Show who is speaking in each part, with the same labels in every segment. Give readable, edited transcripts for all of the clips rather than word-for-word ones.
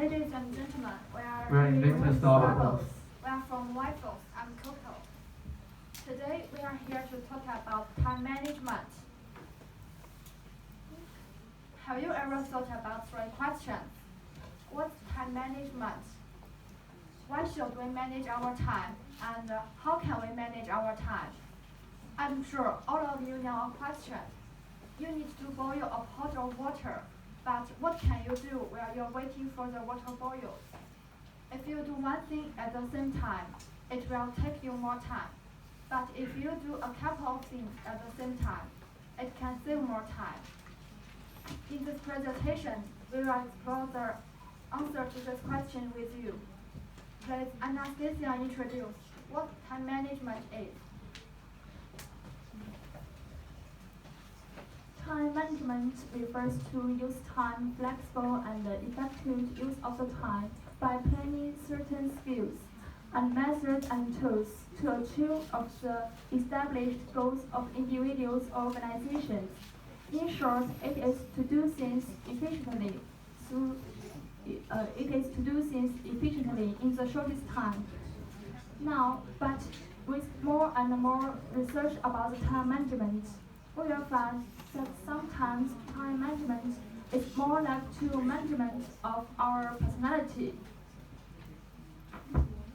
Speaker 1: Ladies and gentlemen, we
Speaker 2: We're
Speaker 1: are
Speaker 2: Invictus Doubles.
Speaker 1: We are from Weihai. I'm Coco. Today we are here to talk about time management. Have you ever thought about three questions? What's time management? Why should we manage our time? And how can we manage our time? I'm sure all of you know a question. You need to boil a pot of water, but what can you do while you're waiting for the water boil? If you do one thing at the same time, it will take you more time. But if you do a couple of things at the same time, it can save more time. In this presentation, we will explore the answer to this question with you. Please, Anastasia introduce what time management is.
Speaker 3: Time management refers to use time flexible and effective use of the time by planning certain skills and methods and tools to achieve of the established goals of individuals or organizations. In short, it is to do things efficiently in the shortest time. Now, but with more and more research about the time management, we will find that sometimes time management is more like to management of our personality,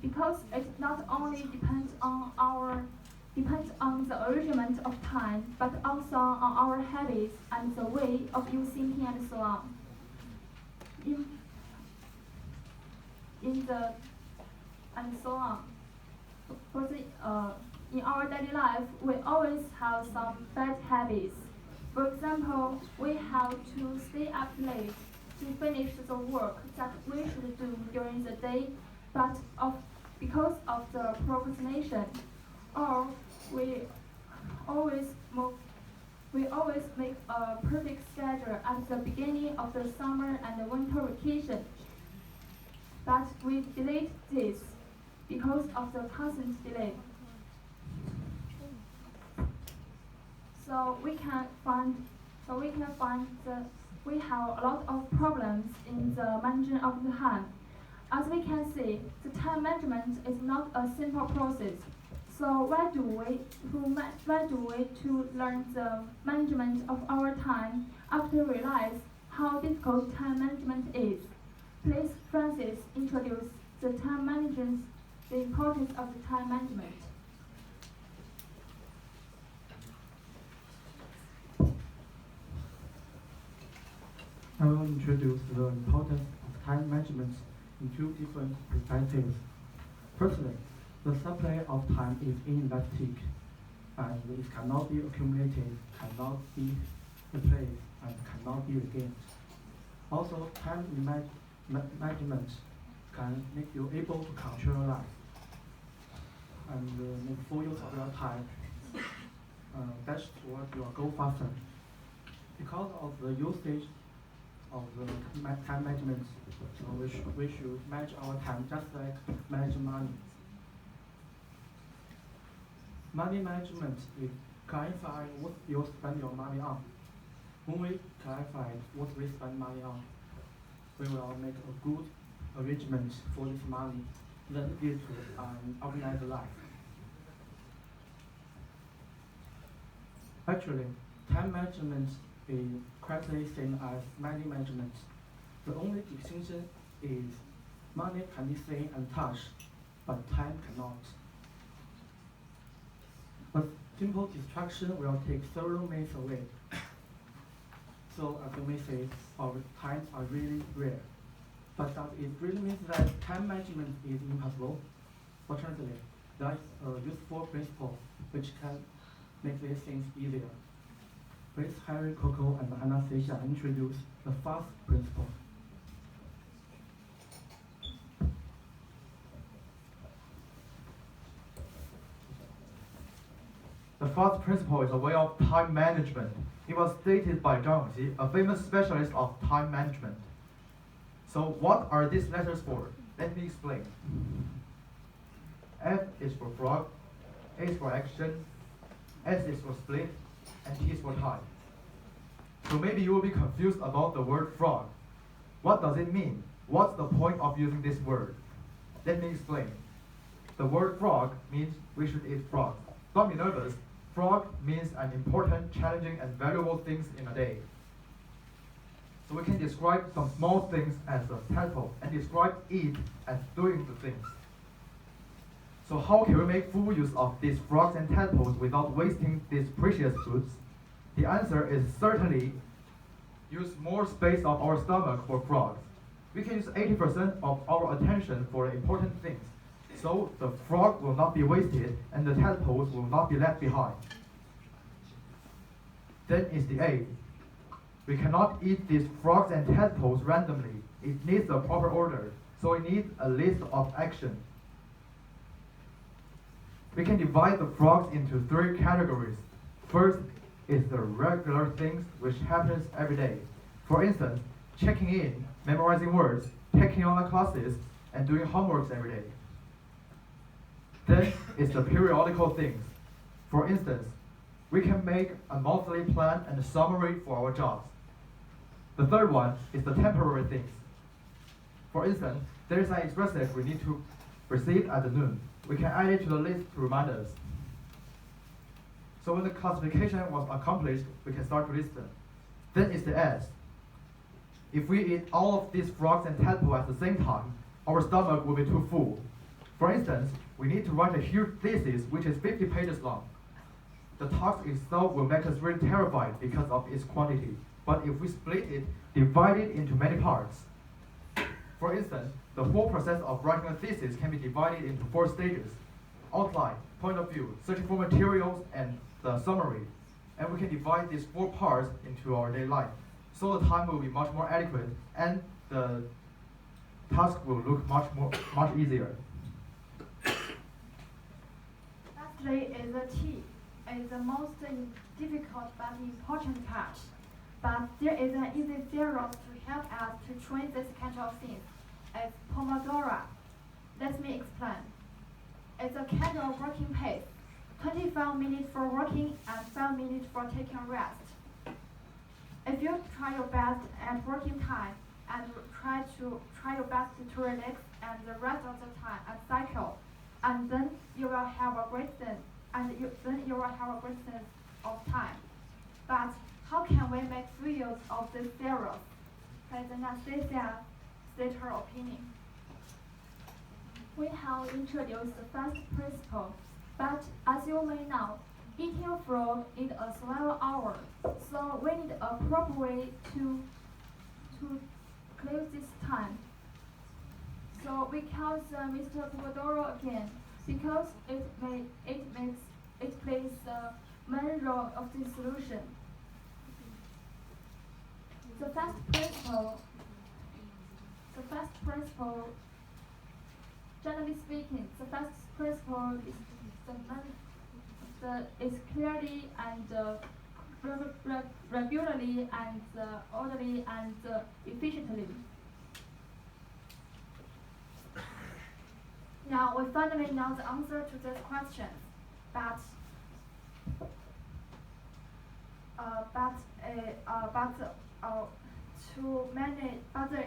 Speaker 3: because it not only depends on the arrangement of time, but also on our habits and the way of you thinking and so on. In our daily life, we always have some bad habits. For example, we have to stay up late to finish the work that we should do during the day, but because of the procrastination, or we always make a perfect schedule at the beginning of the summer and the winter vacation, but we delete this because of the constant delay. So we can find that we have a lot of problems in the management of the time. As we can see, the time management is not a simple process. So why do we to learn the management of our time after realize how difficult time management is? Please, Francis, introduce the time management, the importance of the time management.
Speaker 2: I will introduce the importance of time management in two different perspectives. Firstly, the supply of time is inelastic, and it cannot be accumulated, cannot be replaced, and cannot be regained. Also, time management can make you able to control your life and make full use of your time, dash toward your goal faster. Because of the usage of the time management, we should manage our time just like manage money. Money management is clarifying what you spend your money on. When we clarify what we spend money on, we will make a good arrangement for this money, then lead to an organized life. Actually, time management is correctly same as money management. The only distinction is money can be seen and touched, but time cannot. A simple distraction will take several minutes away. So as you may say, our times are really rare. But does it really mean that time management is impossible? Fortunately, there is a useful principle which can make these things easier. Please Harry, Coco, and Anastasia introduce the fast principle.
Speaker 4: The fast principle is a way of time management. It was stated by Zhang Xi, a famous specialist of time management. So what are these letters for? Let me explain. F is for frog, A is for action, S is for split, and T is for time. So maybe you will be confused about the word frog. What does it mean? What's the point of using this word? Let me explain. The word frog means we should eat frogs. Don't be nervous. Frog means an important, challenging, and valuable things in a day. So we can describe some small things as a tadpole and describe it as doing the things. So how can we make full use of these frogs and tadpoles without wasting these precious foods? The answer is certainly use more space of our stomach for frogs. We can use 80% of our attention for important things. So the frog will not be wasted and the tadpoles will not be left behind. Then is the A. We cannot eat these frogs and tadpoles randomly. It needs a proper order, so we need a list of action. We can divide the frogs into 3 categories. First is the regular things which happens every day. For instance, checking in, memorizing words, taking online classes, and doing homeworks every day. Then is the periodical things. For instance, we can make a monthly plan and a summary for our jobs. The third one is the temporary things. For instance, there is an express text we need to receive at noon. We can add it to the list to remind us. So when the classification was accomplished, we can start to listen. Then is the S. If we eat all of these frogs and tadpoles at the same time, our stomach will be too full. For instance, we need to write a huge thesis which is 50 pages long. The task itself will make us really terrified because of its quantity. But if we split it, divide it into many parts. For instance, the whole process of writing a thesis can be divided into 4 stages: outline, point of view, searching for materials, and the summary. And we can divide these 4 parts into our daily life. So the time will be much more adequate and the task will look much easier.
Speaker 1: Lastly is the T. It's the most difficult but important part. But there is an easy theory to help us to train this kind of things. It's Pomodoro. Let me explain. It's a kind of working pace. 25 minutes for working and 5 minutes for taking rest. If you try your best at working time and try your best to relax and the rest of the time and cycle, and then you will have a great sense of time. But how can we make full use of this theory? Please Anastasia state her opinion.
Speaker 3: We have introduced the first principle, but as you may know, eating a frog is a several hour, so we need a proper way to clear this time. So we count Mr. Pomodoro again, because it plays the main role of the solution. The first principle, generally speaking, the first principle is clearly and regularly and orderly and efficiently.
Speaker 1: Now we finally know the answer to this question, but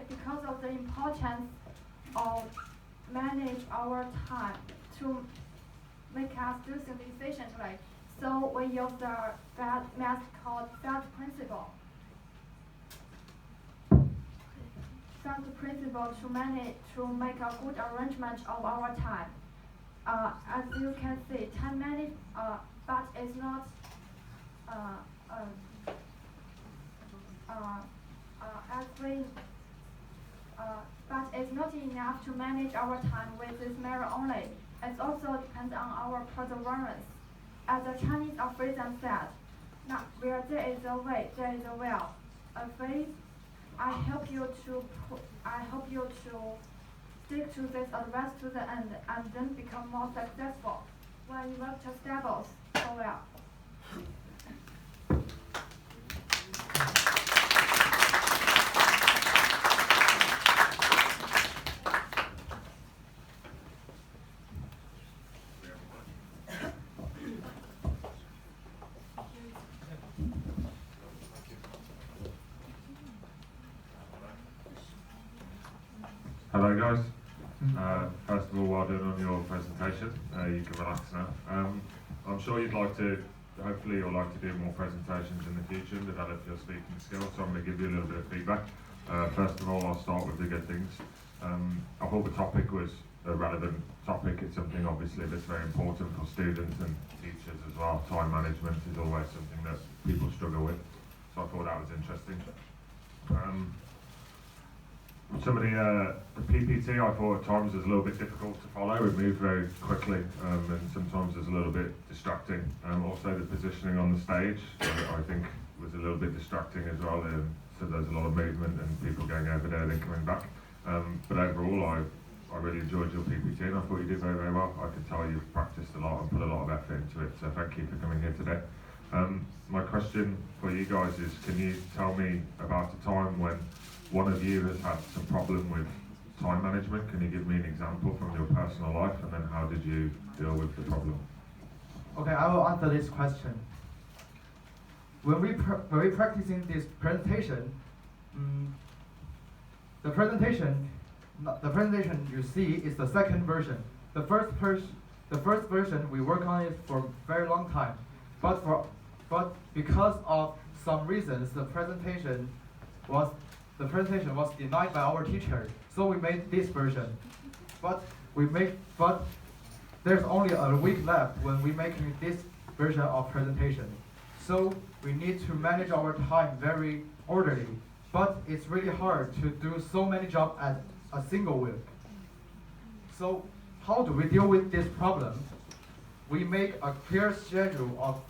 Speaker 1: because of the importance of manage our time to make us do things efficiently, so we use the method called felt principle. Felt principle to make a good arrangement of our time. As you can see, time management, but it's not but it's not enough to manage our time with this measure only. It also depends on our perseverance. As the Chinese aphorism said, "Not where there is a way, there is a will." I hope you to stick to this advice to the end and then become more successful when Invictus Doubles so well.
Speaker 5: Hello guys. First of all, well done on your presentation. You can relax now. I'm sure you'd like to, hopefully you'll like to do more presentations in the future and develop your speaking skills, so I'm going to give you a little bit of feedback. First of all, I'll start with the good things. I thought the topic was a relevant topic. It's something obviously that's very important for students and teachers as well. Time management is always something that people struggle with, so I thought that was interesting. Some of the PPT I thought at times was a little bit difficult to follow. It moved very quickly and sometimes was a little bit distracting. Also the positioning on the stage I think was a little bit distracting as well. So there's a lot of movement and people going over there then coming back. But overall I really enjoyed your PPT and I thought you did very, very well. I could tell you've practiced a lot and put a lot of effort into it, so thank you for coming here today. My question for you guys is, can you tell me about a time when one of you has had some problem with time management? Can you give me an example from your personal life, and then how did you deal with the problem?
Speaker 4: Okay, I will answer this question. When we practicing this presentation, the presentation you see is the second version. The first version we work on it for a very long time, but because of some reasons the presentation was denied by our teacher, so we made this version. But there's only a week left when we making this version of presentation. So we need to manage our time very orderly. But it's really hard to do so many jobs at a single week. So how do we deal with this problem? We make a clear schedule of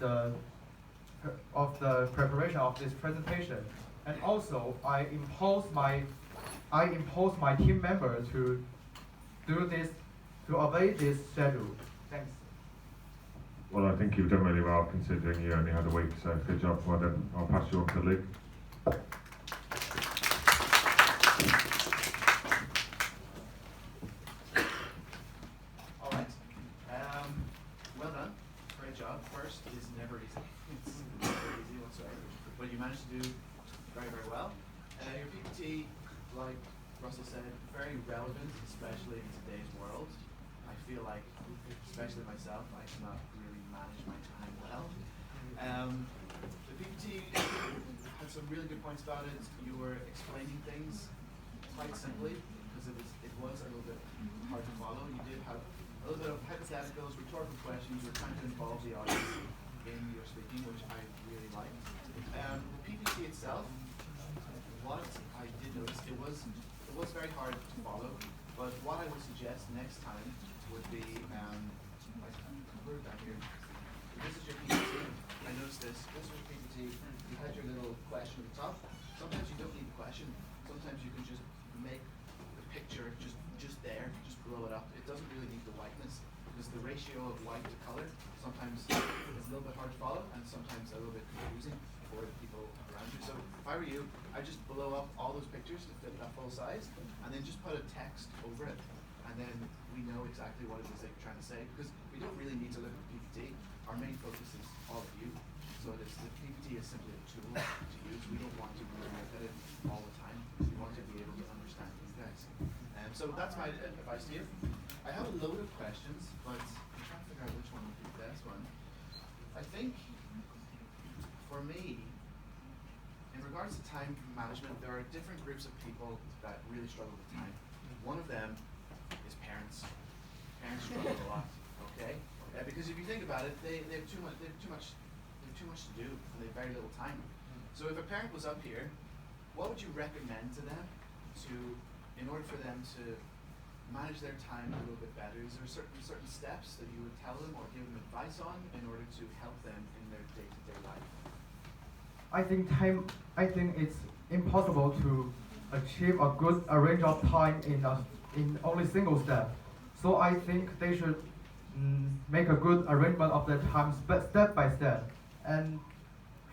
Speaker 4: the preparation of this presentation. And also, I impose my team member to do this, to obey this schedule. Thanks.
Speaker 5: Well, I think you've done really well considering you only had a week, so good job. Well done. I'll pass you on to Luke.
Speaker 6: All right. Well done. Great job. First is never easy. It's never easy whatsoever. But you managed to do very, very well. Your PPT, like Russell said, very relevant, especially in today's world. I feel like, especially myself, I cannot really manage my time well. The PPT had some really good points about it. You were explaining things quite simply because it was a little bit hard to follow. You did have a little bit of hypotheticals, rhetorical questions. You were trying to involve the audience in your speaking, which I really liked. The PPT itself, what I did notice, it was very hard to follow, but what I would suggest next time would be, where is that here? This is your PPT. I noticed this. This is your PPT. You had your little question at the top. Sometimes you don't need the question. Sometimes you can just make the picture just there, just blow it up. It doesn't really need the whiteness, because the ratio of white to color sometimes is a little bit hard to follow and sometimes a little bit confusing for the people around you. So if I were you, I'd just blow up all those pictures to fit that full size, and then just put a text over it, and then we know exactly what it is that you're trying to say, because we don't really need to look at the PPT. Our main focus is all of you, so the PPT is simply a tool to use. We don't want to really look at it all the time. We want to be able to understand these guys. So that's my advice to you. I have a load of questions, but I'm trying to figure out which one would be the best one. I think, for me, in regards to time management, there are different groups of people that really struggle with time. One of them is parents. Parents struggle a lot, okay? Because if you think about it, they have too much to do and they have very little time. So if a parent was up here, what would you recommend to them in order for them to manage their time a little bit better? Is there certain steps that you would tell them or give them advice on in order to help them in their day-to-day life?
Speaker 4: I think it's impossible to achieve a good range of time in only single step. So I think they should make a good arrangement of their time step by step. And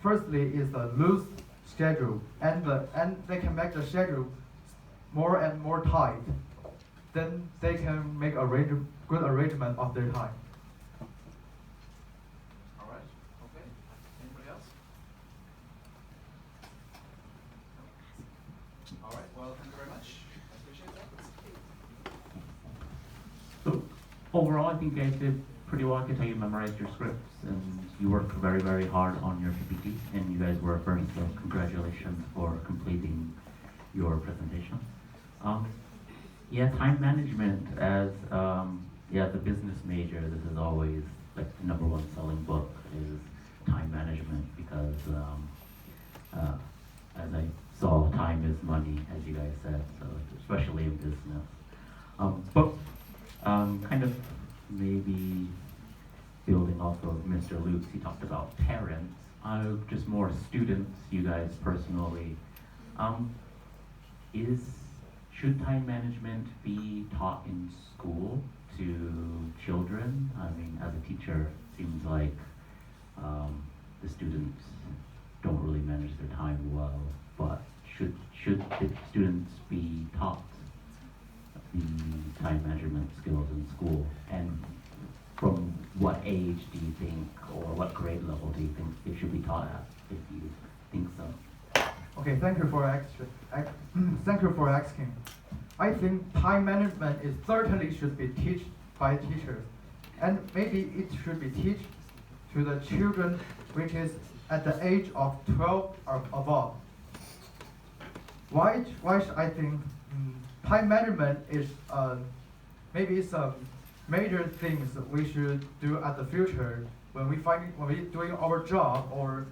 Speaker 4: firstly is the loose schedule, and they can make the schedule more and more tight. Then they can make a good arrangement of their time.
Speaker 6: All right. Okay. Anybody else? All right. Well, thank you very much. I appreciate that.
Speaker 7: overall, I think you guys did pretty well. I can tell you memorized your scripts and you worked very, very hard on your PPT, and you guys were first, so congratulations for completing your presentation. Yeah, time management as a business major, this is always like the #1 selling book is time management, because as I saw, time is money, as you guys said, so especially in business. But kind of maybe building off of Mr. Luke's, he talked about parents, just more students, you guys personally. Should time management be taught in school to children? I mean, as a teacher, it seems like the students don't really manage their time well, but should the students be taught the time management skills in school? And from what age do you think, or what grade level do you think it should be taught at, if you think so?
Speaker 4: Okay, thank you for asking. I think time management is certainly should be taught by teachers, and maybe it should be taught to the children which is at the age of 12 or above. Why should I think time management is maybe some major things that we should do at the future when we doing our job or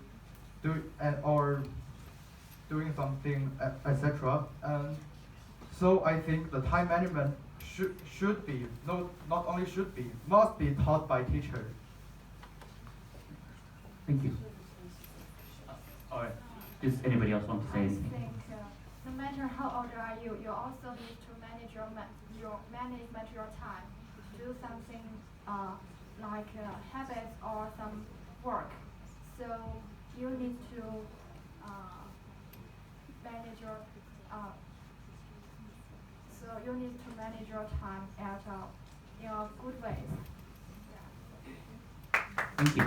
Speaker 4: doing something, etc. So I think the time management should be, not only should be, must be taught by teachers.
Speaker 7: Thank you. All right. Does anybody else want to say
Speaker 1: I
Speaker 7: anything?
Speaker 1: think no matter how old are you, you also need to manage your time. Do something like habits or some work. So you need to manage your time in a good way.
Speaker 7: Thank you.